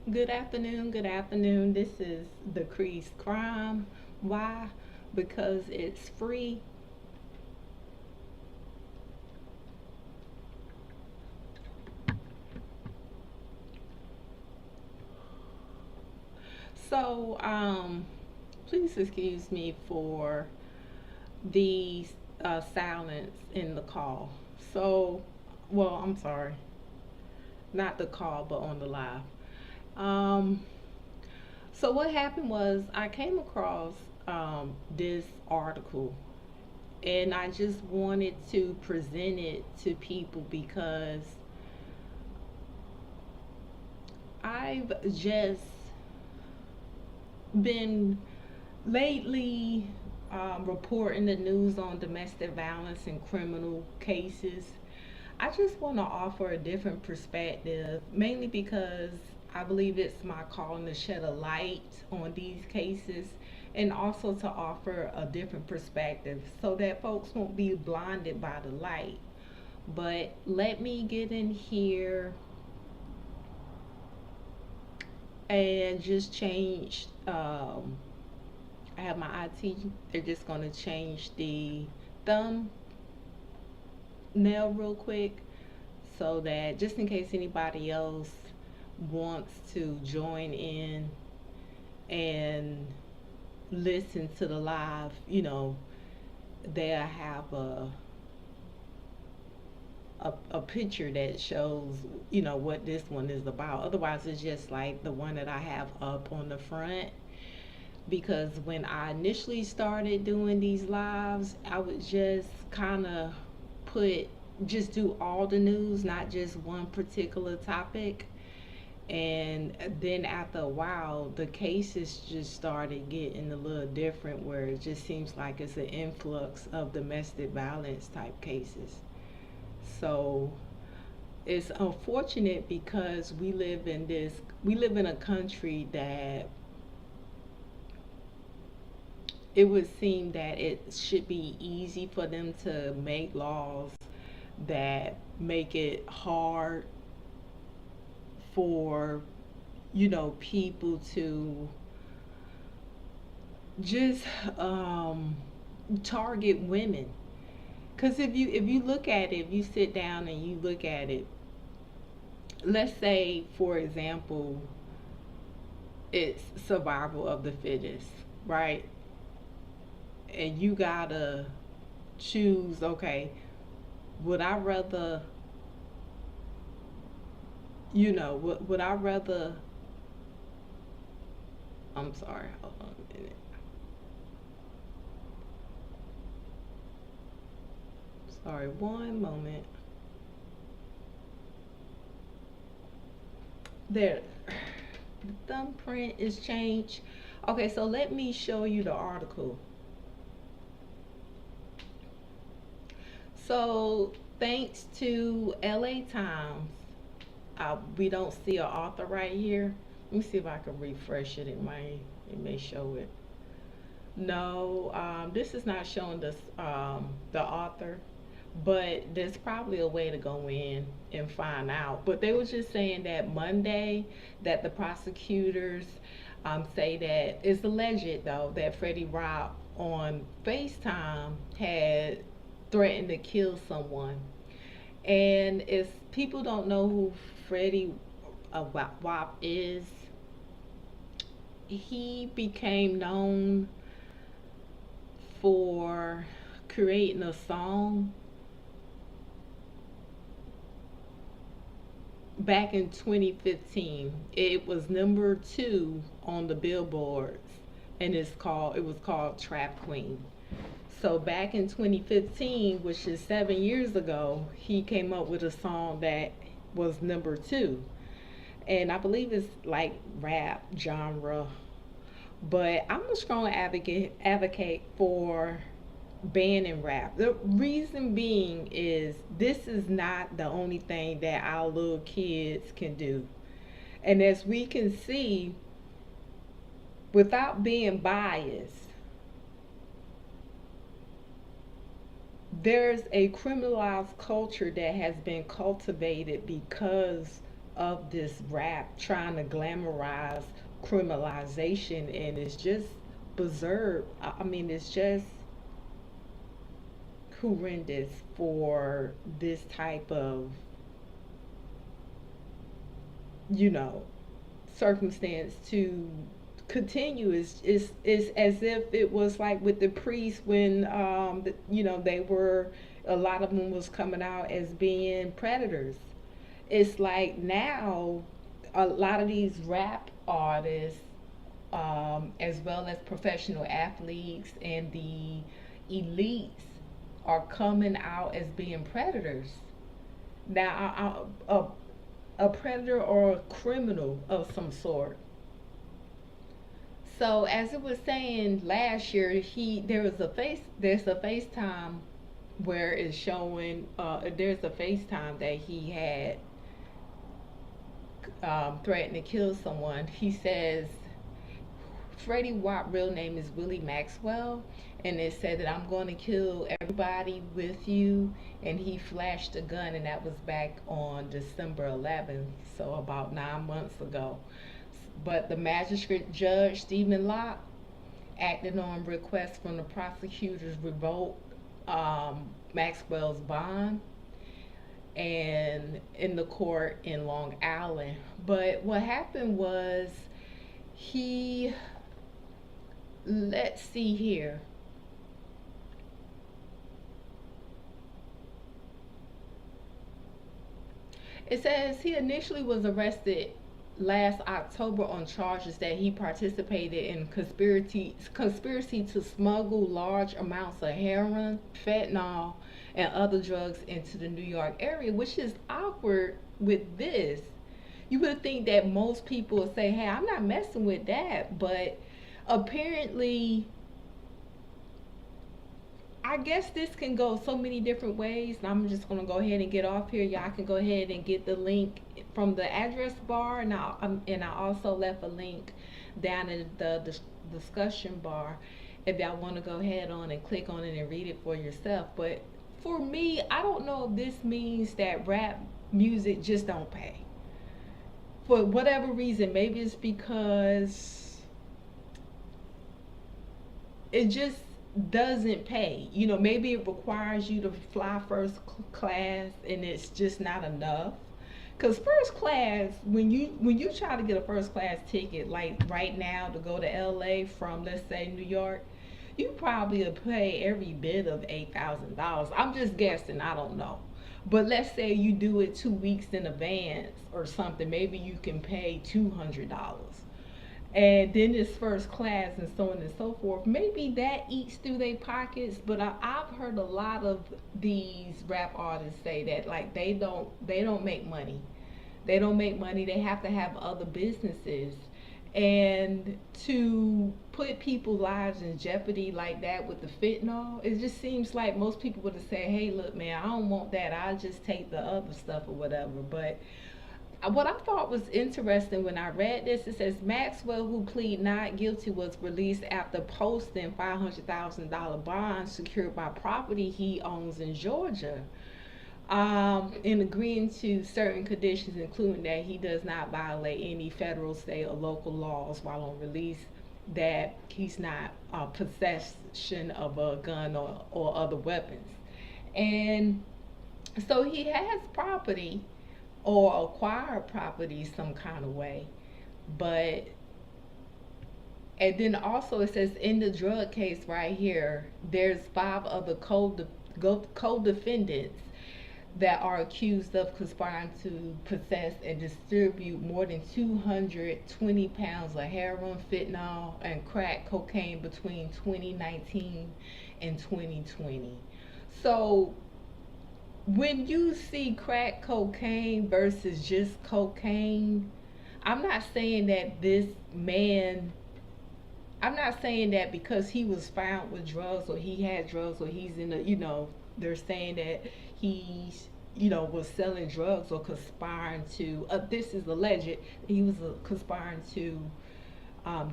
Good afternoon, good afternoon. This is Decreased Crime. Why? Because it's free. So, please excuse me for the silence in the call. So, well, I'm sorry, not the call, but on the live. Um, so what happened was I came across this article and I just wanted to present it to people because I've just been lately reporting the news on domestic violence and criminal cases. I just want to offer a different perspective, mainly because I believe it's my calling to shed a light on these cases and also to offer a different perspective so that folks won't be blinded by the light. But let me get in here and just change. I have my IT. They're just going to change the thumbnail real quick so that just in case anybody else wants to join in and listen to the live, they'll have a picture that shows, what this one is about. Otherwise, it's just like the one that I have up on the front. Because when I initially started doing these lives, I would just kind of put, just do all the news, not just one particular topic. And then after a while, the cases just started getting a little different, where it just seems like it's an influx of domestic violence type cases. So it's unfortunate because we live in a country that it would seem that it should be easy for them to make laws that make it hard for people to just target women. Because if you look at it, if you sit down and you look at it, let's say for example, it's survival of the fittest, right? And you gotta choose. Okay, would I rather, would I rather? I'm sorry. Hold on a minute. Sorry, one moment. There, the thumbprint is changed. Okay, so let me show you the article. So, thanks to LA Times, we don't see an author right here. Let me see if I can refresh it. It may show it. No, this is not showing the author, but there's probably a way to go in and find out. But they were just saying that Monday that the prosecutors say that it's alleged though that Fetty on FaceTime had threatened to kill someone. And if people don't know who Freddie Wap is, he became known for creating a song back in 2015. It was number 2 on the billboards, and it was called Trap Queen. So back in 2015, which is 7 years ago, he came up with a song that was number 2, and I believe it's like rap genre. But I'm a strong advocate for banning rap. The reason being is this is not the only thing that our little kids can do. And as we can see, without being biased, there's a criminalized culture that has been cultivated because of this rap trying to glamorize criminalization, and it's just berserk. I mean, it's just horrendous for this type of, you know, circumstance to continue. Is as if it was like with the priests when you know, they were, a lot of them was coming out as being predators. It's like now a lot of these rap artists, as well as professional athletes and the elites, are coming out as being predators. Now, a predator or a criminal of some sort. So as it was saying last year, there's a FaceTime where it's showing, there's a FaceTime that he had, threatened to kill someone. He says Freddie Watt real name is Willie Maxwell, and it said that I'm going to kill everybody with you, and he flashed a gun, and that was back on December 11th, so about 9 months ago. But the magistrate judge Stephen Locke, acting on request from the prosecutors, revoked Maxwell's bond and in the court in Long Island. But what happened was he, let's see here. It says he initially was arrested last October on charges that he participated in conspiracy to smuggle large amounts of heroin, fentanyl, and other drugs into the New York area, which is awkward with this. You would think that most people would say, hey, I'm not messing with that, but apparently, I guess this can go so many different ways. And I'm just going to go ahead and get off here. Y'all can go ahead and get the link from the address bar. And I also left a link down in the discussion bar if y'all want to go ahead on and click on it and read it for yourself. But for me, I don't know if this means that rap music just don't pay. For whatever reason, maybe it's because it just doesn't pay. You know, maybe it requires you to fly first class, and it's just not enough. Cause first class, when you try to get a first class ticket, like right now to go to LA from, let's say, New York, you probably will pay every bit of $8,000. I'm just guessing, I don't know. But let's say you do it 2 weeks in advance or something, maybe you can pay $200. And then it's first class and so on and so forth. Maybe that eats through their pockets, but I've heard a lot of these rap artists say that, like, they don't make money. They don't make money. They have to have other businesses, and to put people's lives in jeopardy like that with the fentanyl, it just seems like most people would have said, hey, look, man, I don't want that, I'll just take the other stuff or whatever. But what I thought was interesting when I read this, it says Maxwell, who pleaded not guilty, was released after posting $500,000 bond secured by property he owns in Georgia, in agreeing to certain conditions, including that he does not violate any federal, state, or local laws while on release, that he's not possession of a gun or other weapons. And so he has property or acquired property some kind of way. But, and then also it says in the drug case right here, there's 5 other co-defendants that are accused of conspiring to possess and distribute more than 220 pounds of heroin, fentanyl, and crack cocaine between 2019 and 2020. So when you see crack cocaine versus just cocaine, I'm not saying that this man, I'm not saying that because he was found with drugs or he had drugs or he's in a, you know, they're saying that he's, you know, was selling drugs or conspiring to, this is alleged, he was conspiring to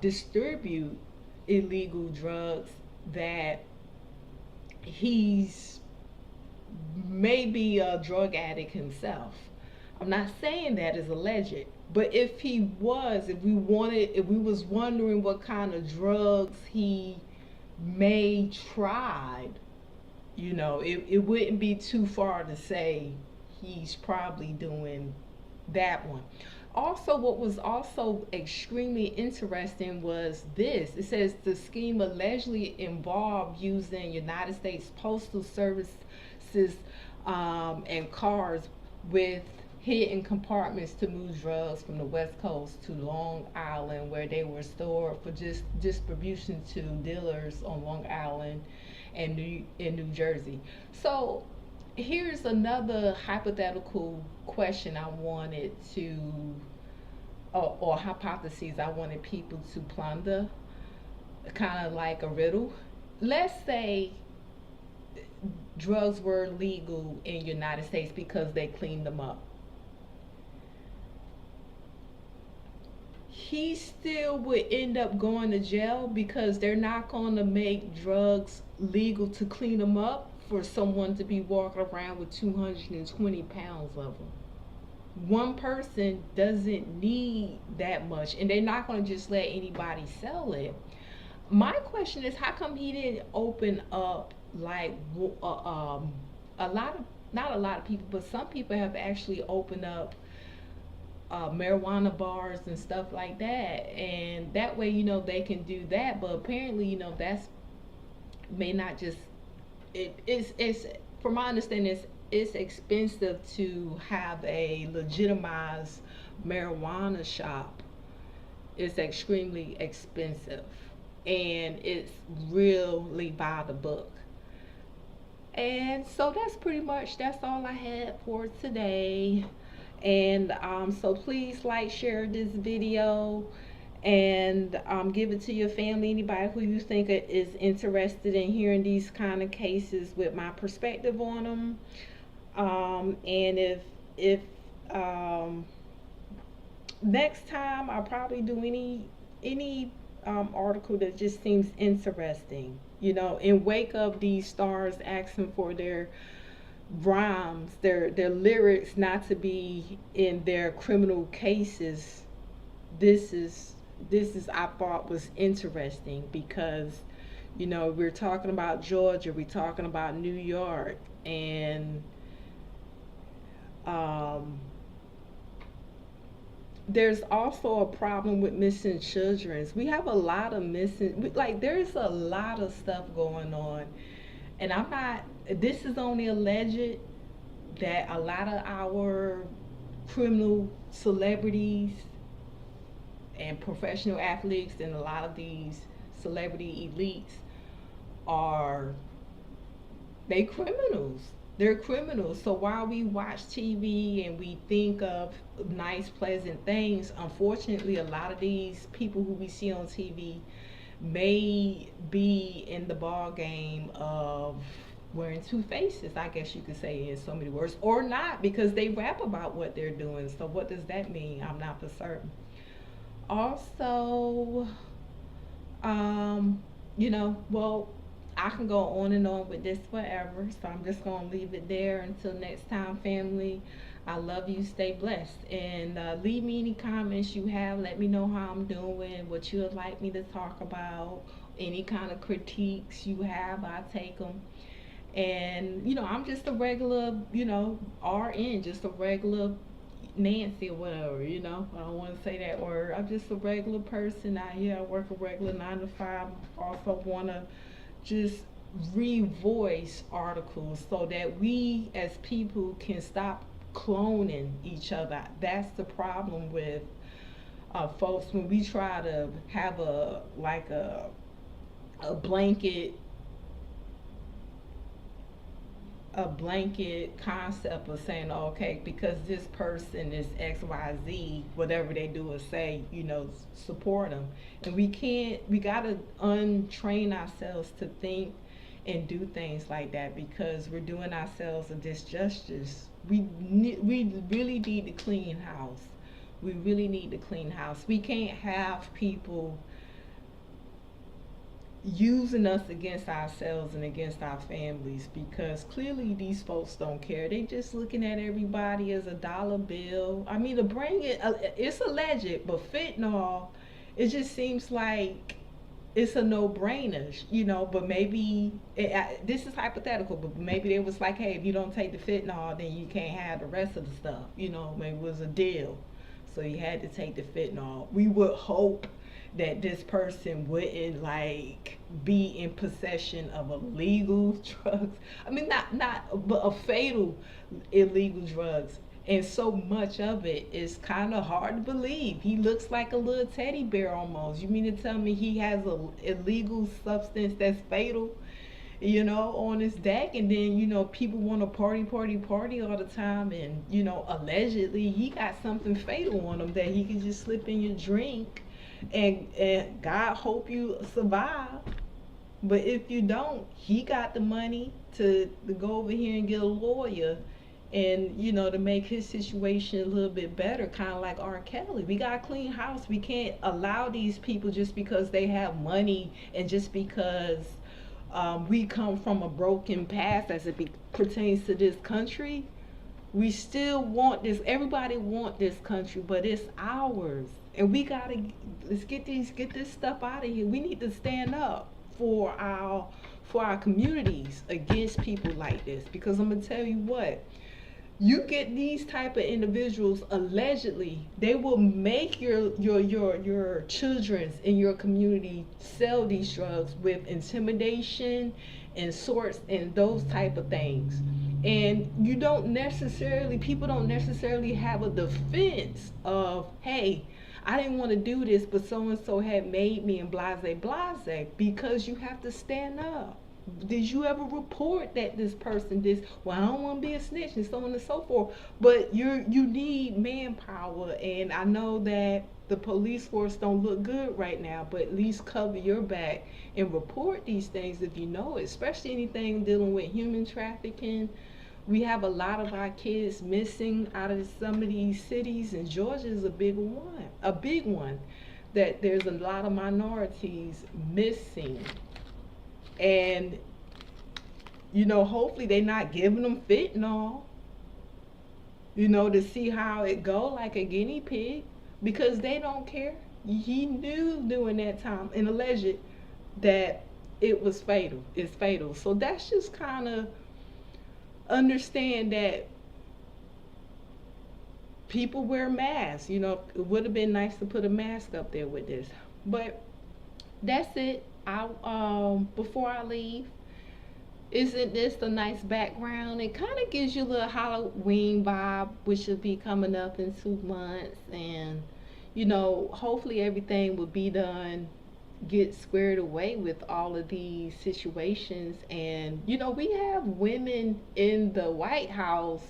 distribute illegal drugs, that he's maybe a drug addict himself. I'm not saying that is alleged, but if he was, if we was wondering what kind of drugs he may tried, it wouldn't be too far to say he's probably doing that one. Also, what was also extremely interesting was this. It says the scheme allegedly involved using United States Postal Services and cars with hidden compartments to move drugs from the West Coast to Long Island, where they were stored for just distribution to dealers on Long Island and in New Jersey. So here's another hypothetical question I wanted to, or hypotheses I wanted people to ponder, kind of like a riddle. Let's say drugs were legal in United States because they cleaned them up. He still would end up going to jail because they're not going to make drugs legal to clean them up for someone to be walking around with 220 pounds of them. One person doesn't need that much, and they're not going to just let anybody sell it. My question is, how come he didn't open up like a lot of, not a lot of people, but some people have actually opened up marijuana bars and stuff like that, and that way they can do that. But apparently that's may not just, it's from my understanding it's expensive to have a legitimized marijuana shop. It's extremely expensive, and it's really by the book. And so that's all I had for today. And so please like, share this video, and give it to your family, anybody who you think is interested in hearing these kind of cases with my perspective on them. And if next time I'll probably do any article that just seems interesting, and wake up these stars asking for their rhymes, their lyrics not to be in their criminal cases. This is I thought was interesting because we're talking about Georgia, we're talking about New York, and there's also a problem with missing children. We have a lot of missing, like there's a lot of stuff going on, and I'm not, this is only alleged that a lot of our criminal celebrities and professional athletes and a lot of these celebrity elites are, they criminals. They're criminals. So while we watch TV and we think of nice, pleasant things, unfortunately, a lot of these people who we see on TV may be in the ball game of wearing two faces, I guess you could say, in so many words, or not, because they rap about what they're doing. So what does that mean? I'm not for certain. Also, well, I can go on and on with this forever, so I'm just gonna leave it there until next time, family. I love you. Stay blessed, and leave me any comments you have. Let me know how I'm doing, what you would like me to talk about, any kind of critiques you have. I take them. And I'm just a regular, RN, just a regular Nancy or whatever. I don't want to say that word. I'm just a regular person out here. I work a regular 9 to 5. Also want to just revoice articles so that we as people can stop cloning each other. That's the problem with folks when we try to have a blanket concept of saying, okay, because this person is XYZ, whatever they do or say, support them. And we gotta untrain ourselves to think and do things like that, because we're doing ourselves a disjustice. We really need to clean house. We really need to clean house. We can't have people using us against ourselves and against our families, because clearly these folks don't care. They just looking at everybody as a dollar bill. I mean, to bring it, it's alleged, but fentanyl, it just seems like it's a no-brainer, but maybe this is hypothetical, but maybe it was like, hey, if you don't take the fentanyl, then you can't have the rest of the stuff. Maybe it was a deal, so you had to take the fentanyl. We would hope that this person wouldn't like be in possession of illegal drugs. I mean, not but a fatal illegal drugs. And so much of it is kind of hard to believe. He looks like a little teddy bear almost. You mean to tell me he has a illegal substance that's fatal, on his deck? And then, people want to party all the time. And, allegedly he got something fatal on him that he can just slip in your drink. And God hope you survive. But if you don't, he got the money to go over here and get a lawyer, and to make his situation a little bit better, kind of like R. Kelly. We got a clean house. We can't allow these people just because they have money, and just because we come from a broken past as it pertains to this country. We still want this. Everybody want this country, but it's ours, and we gotta get this stuff out of here. We need to stand up for our communities against people like this, because I'm gonna tell you what. You get these type of individuals, allegedly they will make your children in your community sell these drugs with intimidation and sorts and those type of things. And people don't necessarily have a defense of, hey, I didn't want to do this, but so and so had made me, and blase blase, because you have to stand up. Did you ever report that this person this? Well, I don't want to be a snitch, and so on and so forth. But you need manpower, and I know that the police force don't look good right now, but at least cover your back and report these things if you know it, especially anything dealing with human trafficking. We have a lot of our kids missing out of some of these cities, and Georgia is a big one, that there's a lot of minorities missing. And hopefully they're not giving them fentanyl, to see how it go, like a guinea pig, because they don't care. He knew during that time and alleged that it was fatal. It's fatal. So that's just kind of understand that people wear masks. It would have been nice to put a mask up there with this, but that's it. Before I leave, isn't this a nice background? It kind of gives you a little Halloween vibe, which will be coming up in 2 months. And hopefully everything will be done, get squared away with all of these situations. And we have women in the White House,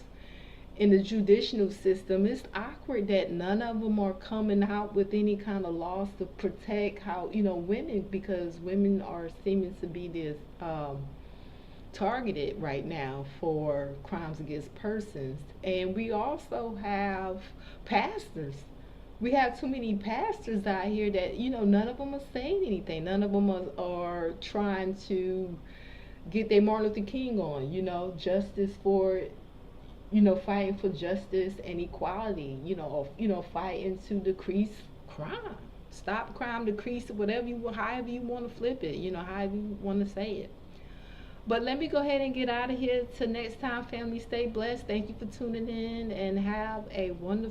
in the judicial system. It's awkward that none of them are coming out with any kind of laws to protect how women, because women are seeming to be this targeted right now for crimes against persons. And we also have pastors. We have too many pastors out here that none of them are saying anything. None of them are trying to get their Martin Luther King on, justice for fighting for justice and equality, fighting to decrease crime, stop crime, decrease it, however you want to flip it, however you want to say it. But let me go ahead and get out of here. Till next time, family, stay blessed. Thank you for tuning in, and have a wonderful